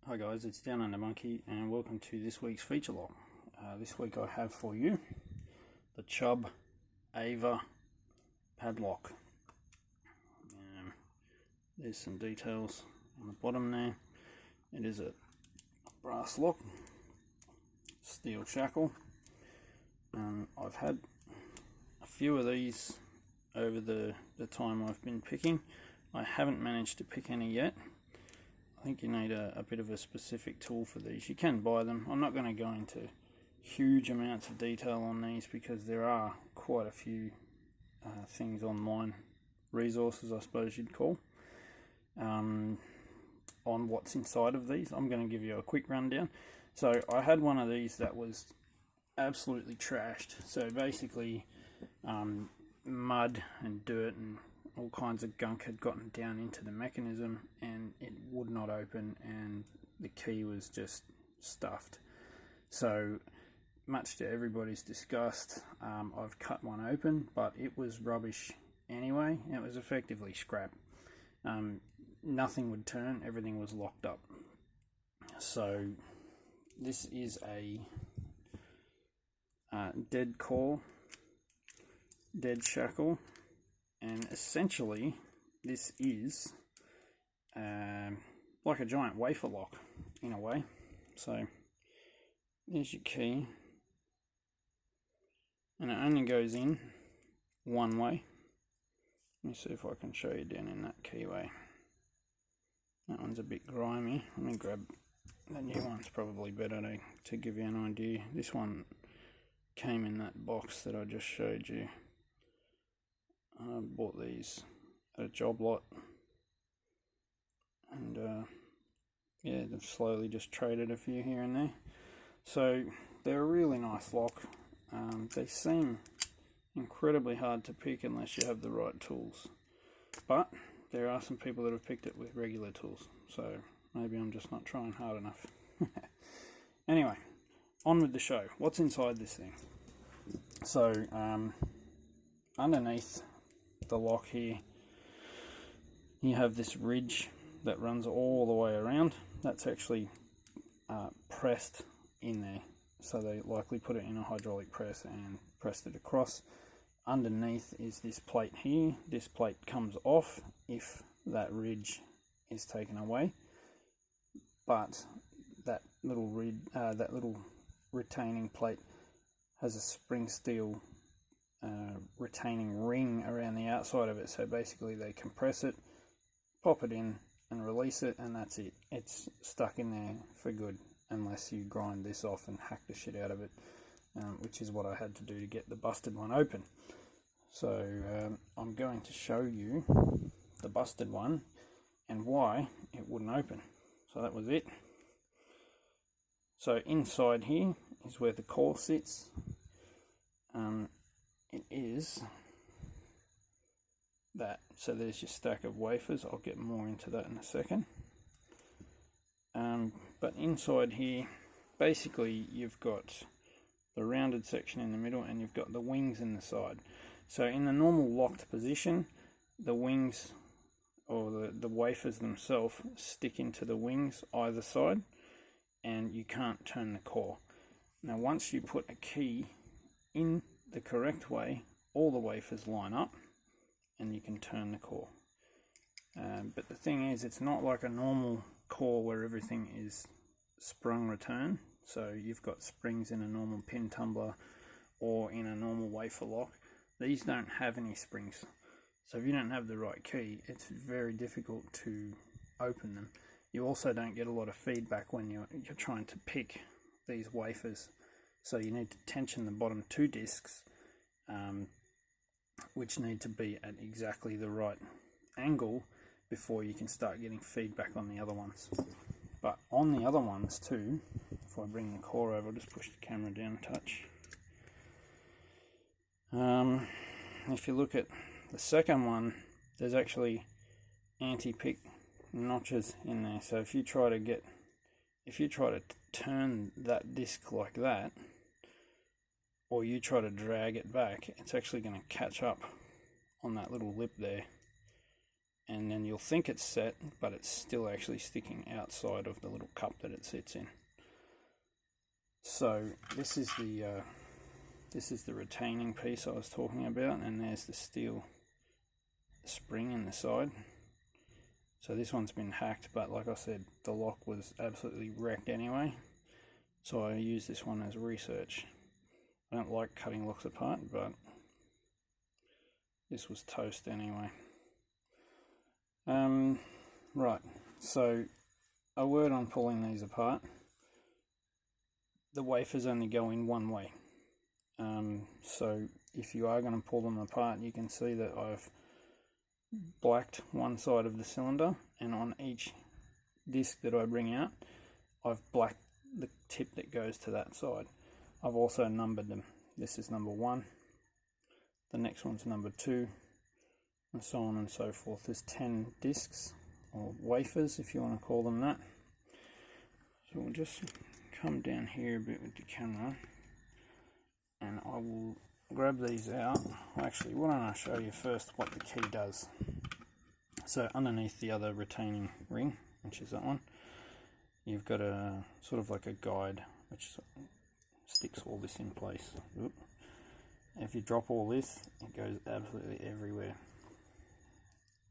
Hi guys, it's Down Under Monkey and welcome to this week's feature log. This week I have for you the Chubb AVA padlock. There's some details on the bottom there. It is a brass lock, steel shackle. I've had a few of these over the time I've been picking. I haven't managed to pick any yet. I think you need a bit of a specific tool for these. You can buy them. I'm not going to go into huge amounts of detail on these because there are quite a few things online, resources I suppose you'd call, on what's inside of these. I'm going to give you a quick rundown. So I had one of these that was absolutely trashed. So basically mud and dirt and all kinds of gunk had gotten down into the mechanism and it would not open, and the key was just stuffed. So much to everybody's disgust, I've cut one open, but it was rubbish anyway. It was effectively scrap. Nothing would turn, everything was locked up. So this is a dead core, dead shackle. And essentially, this is like a giant wafer lock in a way. So there's your key, and it only goes in one way. Let me see if I can show you down in that keyway. That one's a bit grimy. Let me grab the new one's probably better to give you an idea. This one came in that box that I just showed you. I bought these at a job lot, and yeah, they've slowly just traded a few here and there. So they're a really nice lock. They seem incredibly hard to pick unless you have the right tools, but there are some people that have picked it with regular tools, so maybe I'm just not trying hard enough. Anyway, on with the show. What's inside this thing? So underneath the lock here, you have this ridge that runs all the way around. That's actually pressed in there, so they likely put it in a hydraulic press and pressed it across. Underneath is this plate here. This plate comes off if that ridge is taken away, but that little retaining plate has a spring steel retaining ring around the outside of it. So basically they compress it, pop it in and release it, and that's it. It's stuck in there for good unless you grind this off and hack the shit out of it, which is what I had to do to get the busted one open. So I'm going to show you the busted one and why it wouldn't open. So that was it. So inside here is where the core sits. It is that. So there's your stack of wafers. I'll get more into that in a second. But inside here, basically you've got the rounded section in the middle and you've got the wings in the side. So in the normal locked position, the wings or the wafers themselves stick into the wings either side, and you can't turn the core. Now once you put a key in the correct way, all the wafers line up and you can turn the core. But the thing is, it's not like a normal core where everything is sprung return. So you've got springs in a normal pin tumbler or in a normal wafer lock. These don't have any springs. So if you don't have the right key, it's very difficult to open them. You also don't get a lot of feedback when you're trying to pick these wafers. So you need to tension the bottom two discs, which need to be at exactly the right angle before you can start getting feedback on the other ones. But on the other ones too, if I bring the core over, I'll just push the camera down a touch. If you look at the second one, there's actually anti-pick notches in there. So if you try to turn that disc like that, or you try to drag it back, it's actually going to catch up on that little lip there and then you'll think it's set, but it's still actually sticking outside of the little cup that it sits in. So this is the retaining piece I was talking about, and there's the steel spring in the side. So this one's been hacked, but like I said, the lock was absolutely wrecked anyway, so I use this one as research. I don't like cutting locks apart, but this was toast anyway. Right, so a word on pulling these apart. The wafers only go in one way. So if you are going to pull them apart, you can see that I've blacked one side of the cylinder, and on each disc that I bring out, I've blacked the tip that goes to that side. I've also numbered them. This is number 1, the next one's number 2, and so on and so forth. There's 10 discs, or wafers if you want to call them that. So we'll just come down here a bit with the camera, and I will grab these out. Actually, why don't I show you first what the key does. So underneath the other retaining ring, which is that one, you've got a sort of like a guide which sticks all this in place. Oop. If you drop all this, it goes absolutely everywhere.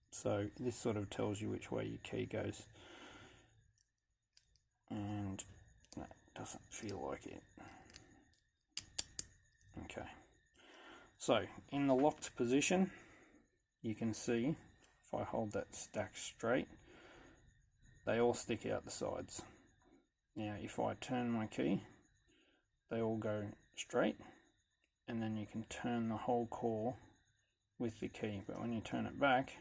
So this sort of tells you which way your key goes, and that doesn't feel like it. Okay, so in the locked position, you can see if I hold that stack straight, they all stick out the sides. Now if I turn my key, they all go straight, and then you can turn the whole core with the key, but when you turn it back,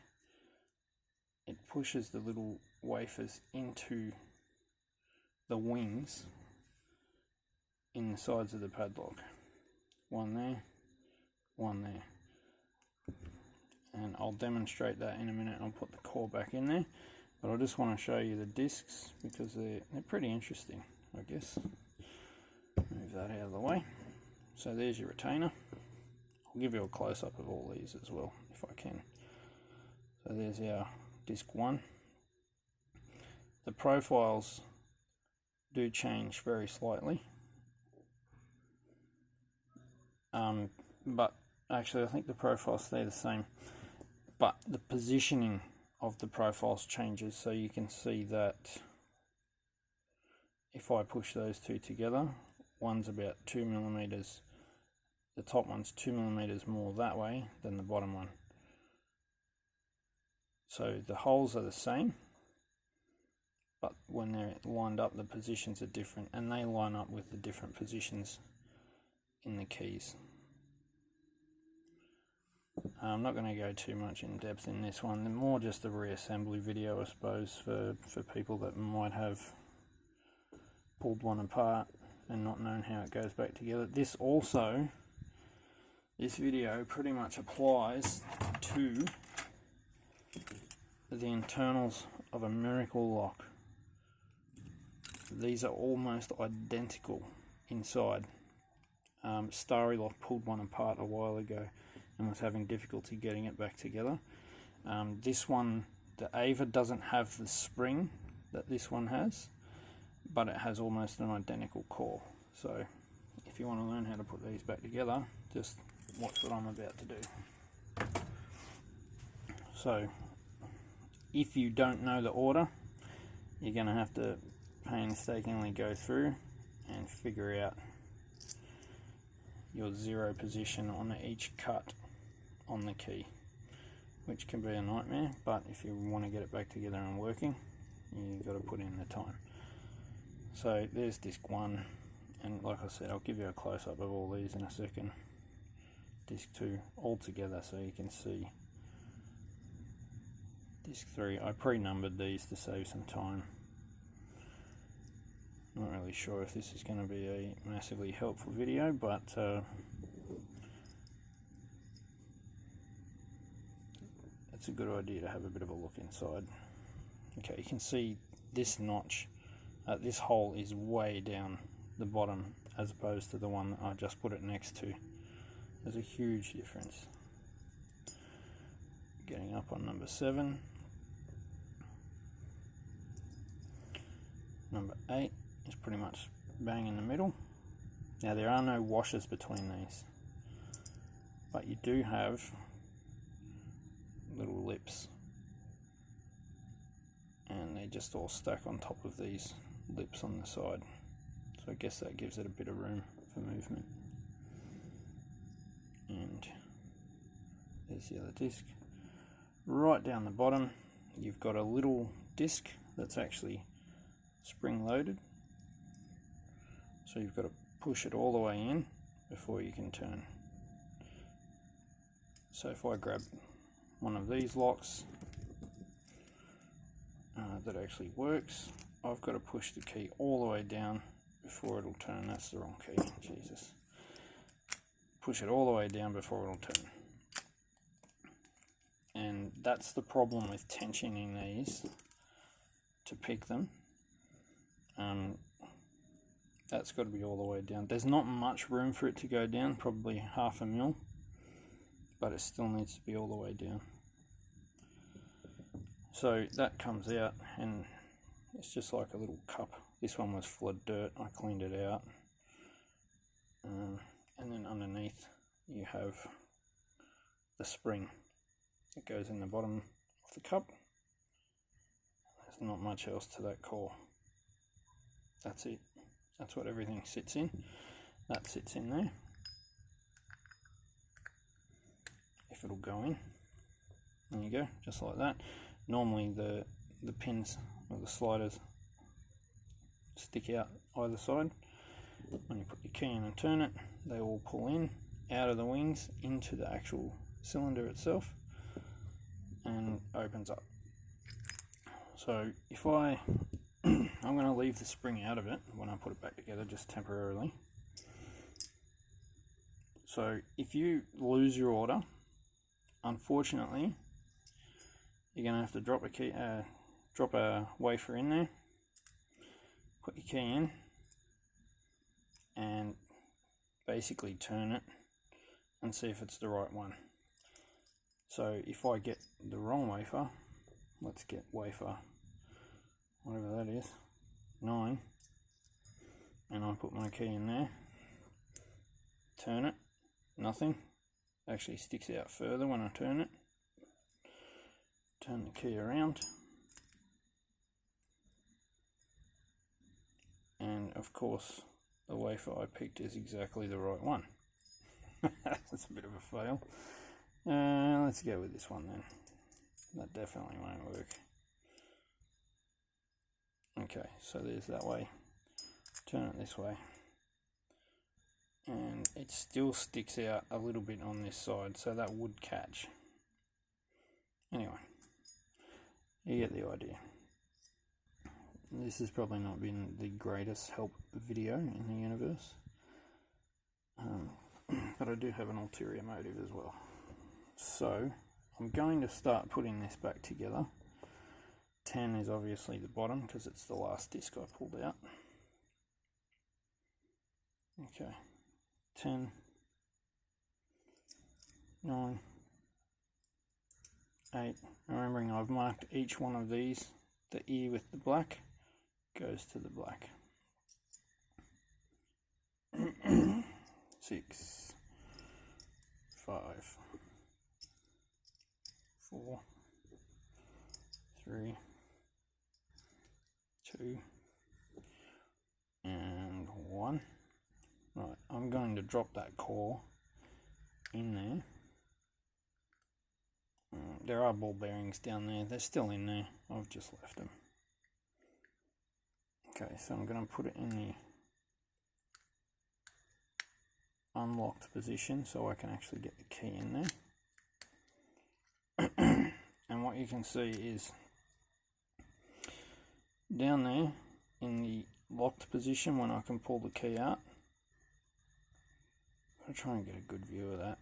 it pushes the little wafers into the wings in the sides of the padlock. One there, one there. And I'll demonstrate that in a minute. I'll put the core back in there, but I just want to show you the discs because they're pretty interesting, I guess. Move that out of the way. So there's your retainer. I'll give you a close-up of all these as well if I can. So there's our disc 1. The profiles do change very slightly, but actually I think the profiles stay the same, but the positioning of the profiles changes. So you can see that if I push those two together, one's about 2 millimeters, the top one's 2 millimeters more that way than the bottom one. So the holes are the same, but when they're lined up, the positions are different, and they line up with the different positions in the keys. I'm not going to go too much in depth in this one. They're more just a reassembly video, I suppose, for people that might have pulled one apart and not known how it goes back together. This video pretty much applies to the internals of a Miracle lock. These are almost identical inside. Starry Lock pulled one apart a while ago and was having difficulty getting it back together. This one, the AVA, doesn't have the spring that this one has, but it has almost an identical core. So if you want to learn how to put these back together, just watch what I'm about to do. So if you don't know the order, you're going to have to painstakingly go through and figure out your zero position on each cut on the key, which can be a nightmare, but if you want to get it back together and working, you've got to put in the time. So there's disc 1, and like I said, I'll give you a close-up of all these in a second. Disc 2 all together so you can see. Disc 3, I pre-numbered these to save some time. Not really sure if this is going to be a massively helpful video, but it's a good idea to have a bit of a look inside. Okay, you can see this notch, this hole is way down the bottom as opposed to the one that I just put it next to. There's a huge difference. Getting up on number 7, number 8 is pretty much bang in the middle. Now there are no washers between these, but you do have little lips, and they just all stack on top of these lips on the side, so I guess that gives it a bit of room for movement. And there's the other disc. Right down the bottom you've got a little disc that's actually spring loaded, so you've got to push it all the way in before you can turn. So if I grab one of these locks that actually works, I've got to push the key all the way down before it'll turn. That's the wrong key, Jesus. Push it all the way down before it'll turn. And that's the problem with tensioning these to pick them. That's got to be all the way down. There's not much room for it to go down, probably 1/2 mil, but it still needs to be all the way down. So that comes out, and it's just like a little cup. This one was full of dirt, I cleaned it out. And then underneath you have the spring that goes in the bottom of the cup. There's not much else to that core. That's it. That's what everything sits in. That sits in there. If it'll go in. There you go, just like that. Normally the pins or the sliders stick out either side. When you put your key in and turn it, they all pull in out of the wings into the actual cylinder itself and opens up. So if I'm going to leave the spring out of it when I put it back together, just temporarily. So if you lose your order, unfortunately, you're going to have to drop a wafer in there, put your key in, and basically turn it and see if it's the right one. So if I get the wrong wafer, let's get wafer, whatever that is, 9, and I put my key in there, turn it, nothing, actually sticks out further when I turn it, turn the key around, and of course the wafer I picked is exactly the right one. That's a bit of a fail. Let's go with this one then. That definitely won't work. Okay, so there's that way. Turn it this way. And it still sticks out a little bit on this side, so that would catch. Anyway, you get the idea. This has probably not been the greatest help video in the universe. But I do have an ulterior motive as well. So I'm going to start putting this back together. 10 is obviously the bottom because it's the last disc I pulled out. Okay, 10, 9, 8. Remembering I've marked each one of these. The ear with the black goes to the black. 6, 5, 4, 3, 2, and 1. Right, I'm going to drop that core in there. There are ball bearings down there. They're still in there. I've just left them. Okay, so I'm going to put it in the unlocked position so I can actually get the key in there. And what you can see is down there in the locked position when I can pull the key out. I'll try and get a good view of that.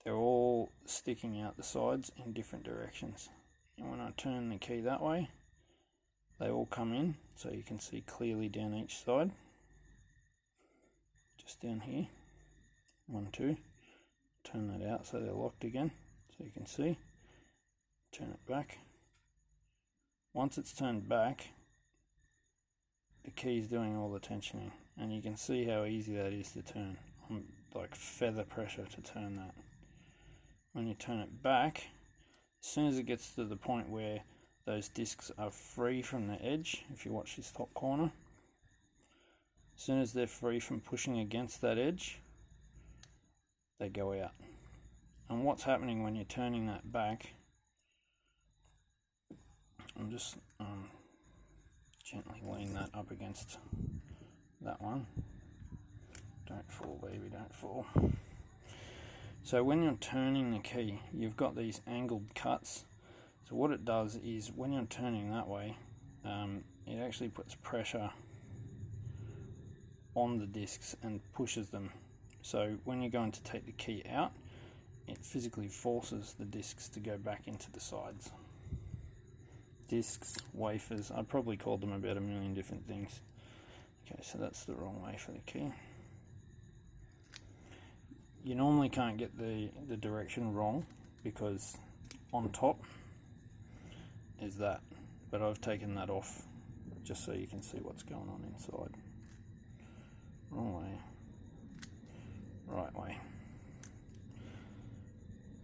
They're all sticking out the sides in different directions. And when I turn the key that way, they all come in, so you can see clearly down each side. Just down here. 1, 2. Turn that out so they're locked again, so you can see. Turn it back. Once it's turned back, key's doing all the tensioning, and you can see how easy that is to turn. Like feather pressure to turn that. When you turn it back, as soon as it gets to the point where those discs are free from the edge, if you watch this top corner, as soon as they're free from pushing against that edge, they go out. And what's happening when you're turning that back, I'm just gently lean that up against that one. Don't fall, baby, don't fall. So when you're turning the key, you've got these angled cuts. So what it does is, when you're turning that way, it actually puts pressure on the discs and pushes them. So when you're going to take the key out, it physically forces the discs to go back into the sides. Discs, wafers, I probably called them about a million different things. Okay, so that's the wrong way for the key. You normally can't get the direction wrong, because on top is that, but I've taken that off just so you can see what's going on inside. Wrong way, right way.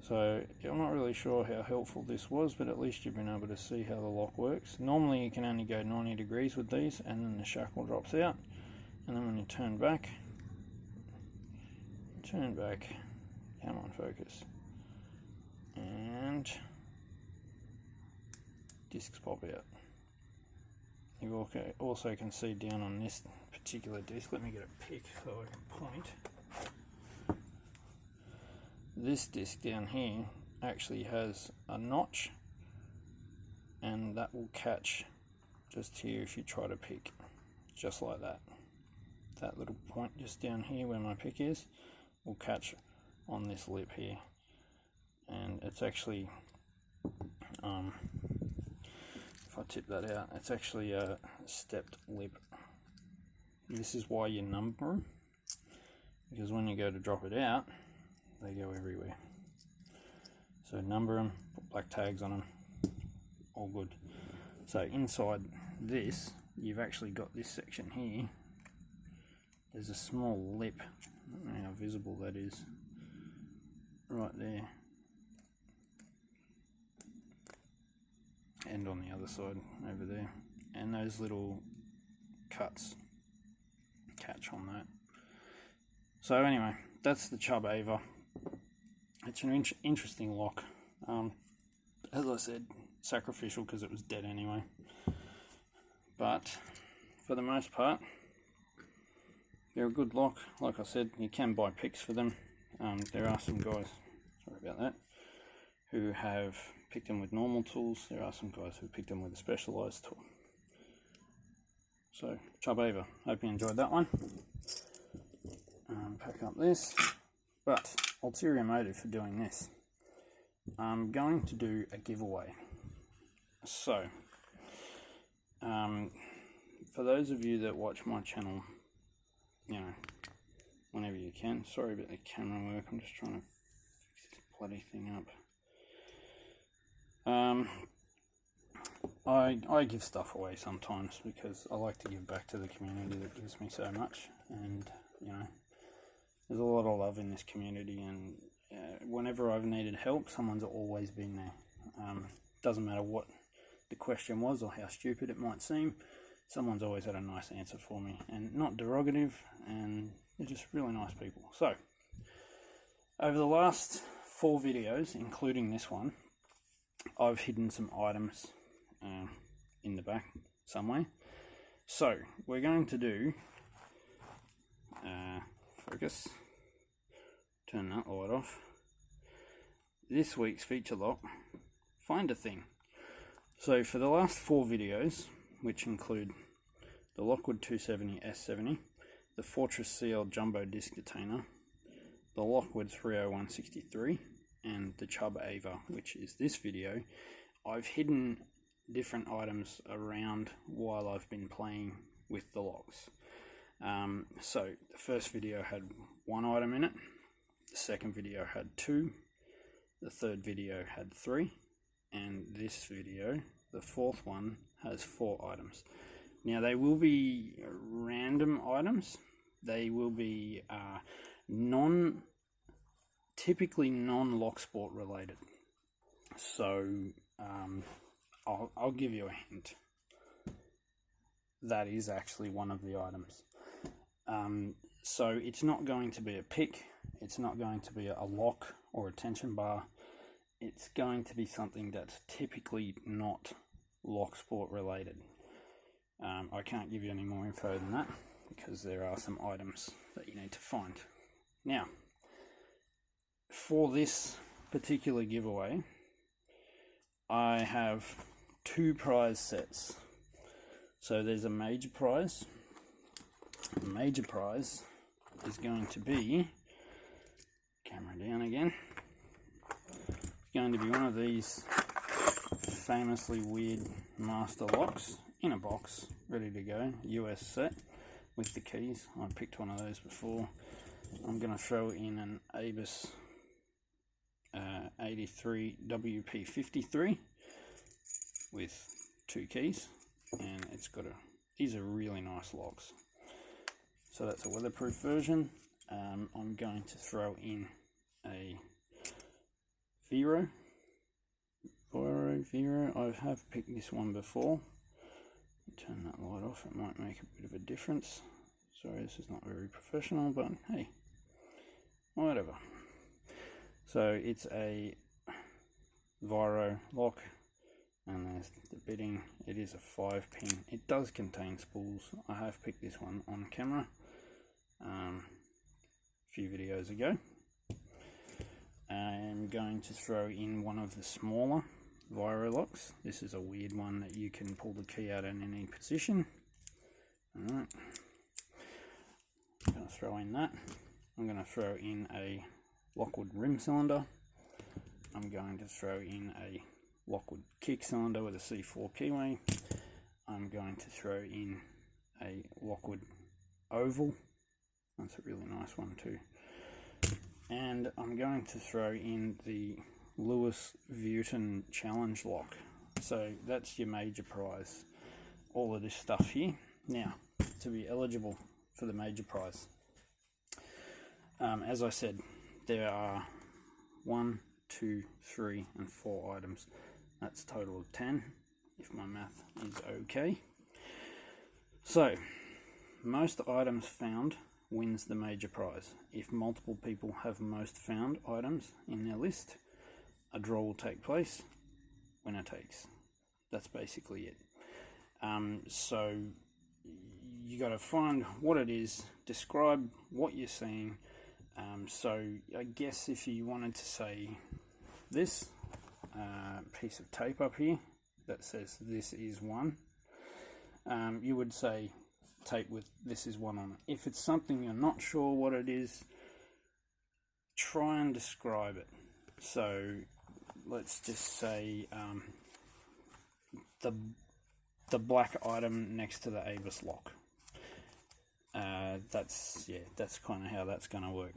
So I'm not really sure how helpful this was, but at least you've been able to see how the lock works. Normally you can only go 90 degrees with these, and then the shackle drops out, and then when you turn back, come on, focus, and discs pop out. You also can see down on this particular disc, let me get a pick so I can point. This disc down here actually has a notch, and that will catch just here if you try to pick, just like that. That little point just down here where my pick is will catch on this lip here, and it's actually, if I tip that out, it's actually a stepped lip. This is why you number them, because when you go to drop it out, they go everywhere. So number them, put black tags on them, all good. So inside this, you've actually got this section here. There's a small lip, I don't know how visible that is, right there, and on the other side over there, and those little cuts catch on that. So anyway, that's the Chubb AVA. It's an interesting lock. As I said, sacrificial because it was dead anyway, but for the most part they're a good lock. Like I said, you can buy picks for them. There are some guys, sorry about that, who have picked them with normal tools. There are some guys who picked them with a specialised tool. So, Chubb AVA, hope you enjoyed that one. Pack up this, but ulterior motive for doing this, I'm going to do a giveaway. So, for those of you that watch my channel, you know, whenever you can. Sorry about the camera work, I'm just trying to fix this bloody thing up. I give stuff away sometimes because I like to give back to the community that gives me so much, and you know, there's a lot of love in this community, and whenever I've needed help, someone's always been there. Doesn't matter what the question was or how stupid it might seem, someone's always had a nice answer for me, and not derogative, and they're just really nice people. So, over the last 4 videos, including this one, I've hidden some items in the back somewhere. So, we're going to do, focus, turn that light off, this week's feature lock, find a thing. So, for the last 4 videos, which include the Lockwood 270 S70, the Fortress CL Jumbo Disc Detainer, the Lockwood 30163, and the Chubb AVA, which is this video, I've hidden different items around while I've been playing with the locks. So the first video had 1 item in it, the second video had 2, the third video had 3, and this video, the 4th one, has 4 items. Now they will be random items. They will be typically non-Locksport related. So I'll give you a hint. That is actually one of the items. So it's not going to be a pick, it's not going to be a lock or a tension bar. It's going to be something that's typically not Locksport related. I can't give you any more info than that because there are some items that you need to find. Now, for this particular giveaway, I have 2 prize sets. So there's a major prize. The major prize is going to be, camera down again, it's going to be one of these famously weird master locks in a box, ready to go, US set with the keys. I picked one of those before. I'm going to throw in an ABUS 83 WP53 with 2 keys, and it's got these are really nice locks. So that's a weatherproof version. I'm going to throw in a Vero. I have picked this one before. Turn that light off, it might make a bit of a difference. Sorry, this is not very professional, but hey, whatever. So it's a Vero lock, and there's the bitting. It is a 5-pin. It does contain spools. I have picked this one on camera a few videos ago. I'm going to throw in one of the smaller Vero locks. This is a weird one that you can pull the key out in any position. Alright, I'm going to throw in that. I'm going to throw in a Lockwood rim cylinder. I'm going to throw in a Lockwood kick cylinder with a C4 keyway. I'm going to throw in a Lockwood oval. That's a really nice one too. And I'm going to throw in the Lewis Vuitton challenge lock. So that's your major prize. All of this stuff here. Now, to be eligible for the major prize, as I said, there are 1, 2, 3, and 4 items. That's a total of 10, if my math is okay. So, most items found wins the major prize. If multiple people have most found items in their list, a draw will take place. Winner takes. That's basically it. So you got to find what it is, describe what you're seeing. So I guess if you wanted to say this piece of tape up here that says this is 1, you would say tape with this is 1 on it. If it's something you're not sure what it is, try and describe it. So let's just say the black item next to the ABUS lock. That's kind of how that's going to work.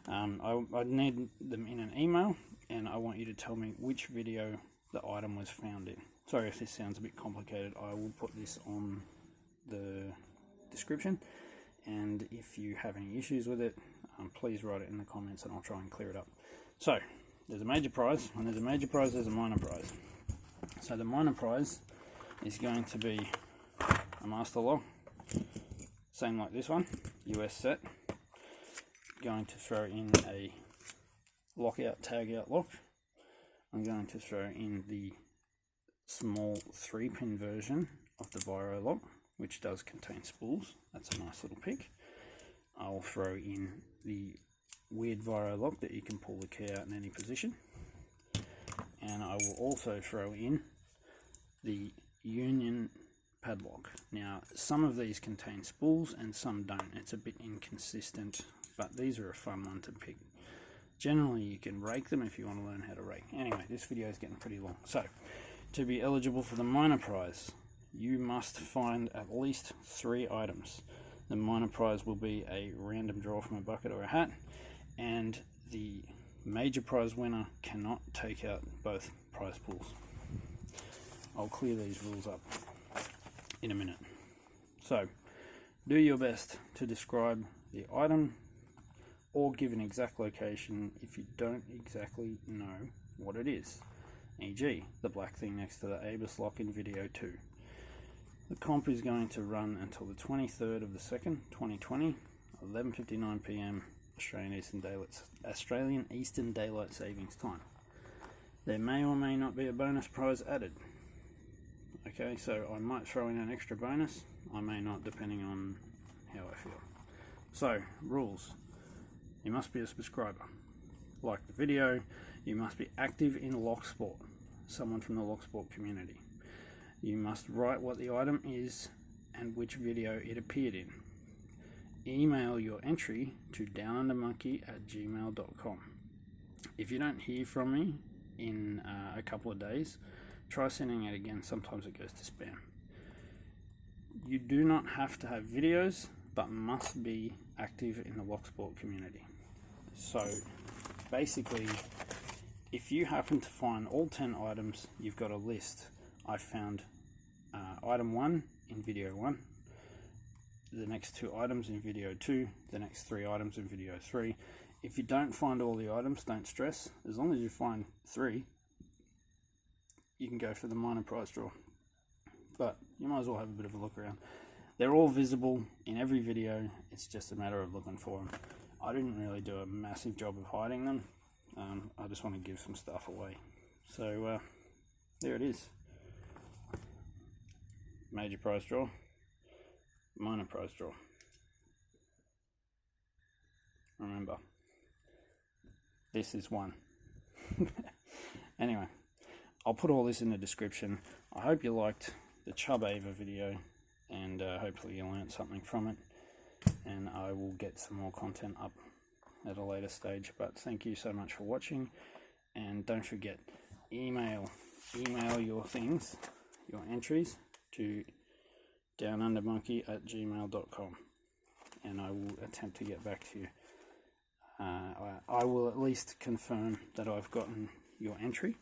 I need them in an email, and I want you to tell me which video the item was found in. Sorry if this sounds a bit complicated. I will put this on the description, and if you have any issues with it, please write it in the comments and I'll try and clear it up. So there's a major prize. When there's a major prize, there's a minor prize. So the minor prize is going to be a master lock, same like this one, US set. Going to throw in a lockout tagout lock. I'm going to throw in the small 3-pin version of the Vero lock, which does contain spools. That's a nice little pick. I'll throw in the weird Vero lock that you can pull the key out in any position. And I will also throw in the Union padlock. Now, some of these contain spools and some don't. It's a bit inconsistent, but these are a fun one to pick. Generally, you can rake them if you want to learn how to rake. Anyway, this video is getting pretty long. So, to be eligible for the minor prize, you must find at least 3 items. The minor prize will be a random draw from a bucket or a hat, and the major prize winner cannot take out both prize pools. I'll clear these rules up in a minute. So do your best to describe the item or give an exact location if you don't exactly know what it is, e.g. the black thing next to the AVA lock in video 2. The comp is going to run until the 23rd of the 2nd, 2020, 11:59 PM Australian Eastern Daylight Savings Time. There may or may not be a bonus prize added. Okay, so I might throw in an extra bonus, I may not, depending on how I feel. So, rules. You must be a subscriber. Like the video, you must be active in Locksport, someone from the Locksport community. You must write what the item is and which video it appeared in. Email your entry to downundermonkey@gmail.com. If you don't hear from me in a couple of days, try sending it again. Sometimes it goes to spam. You do not have to have videos, but must be active in the Locksport community. So basically, if you happen to find all 10 items, you've got a list. I found item 1 in video 1, the next 2 items in video 2, the next 3 items in video 3. If you don't find all the items, don't stress. As long as you find 3, you can go for the minor prize draw. But you might as well have a bit of a look around. They're all visible in every video, it's just a matter of looking for them. I didn't really do a massive job of hiding them. I just want to give some stuff away. So there it is. Major prize draw, minor prize draw. Remember, this is one. Anyway, I'll put all this in the description. I hope you liked the Chubb AVA video, and hopefully you learned something from it, and I will get some more content up at a later stage. But thank you so much for watching, and don't forget, email your things, your entries, to downundermonkey@gmail.com, and I will attempt to get back to you. I will at least confirm that I've gotten your entry,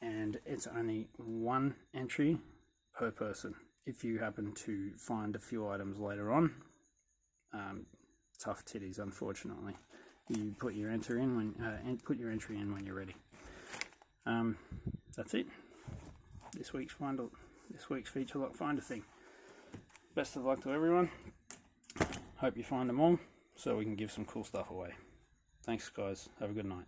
and it's only 1 entry per person. If you happen to find a few items later on, tough titties, unfortunately. You put your entry in when you're ready. That's it. This week's feature lock finder thing. Best of luck to everyone. Hope you find them all so we can give some cool stuff away. Thanks guys, have a good night.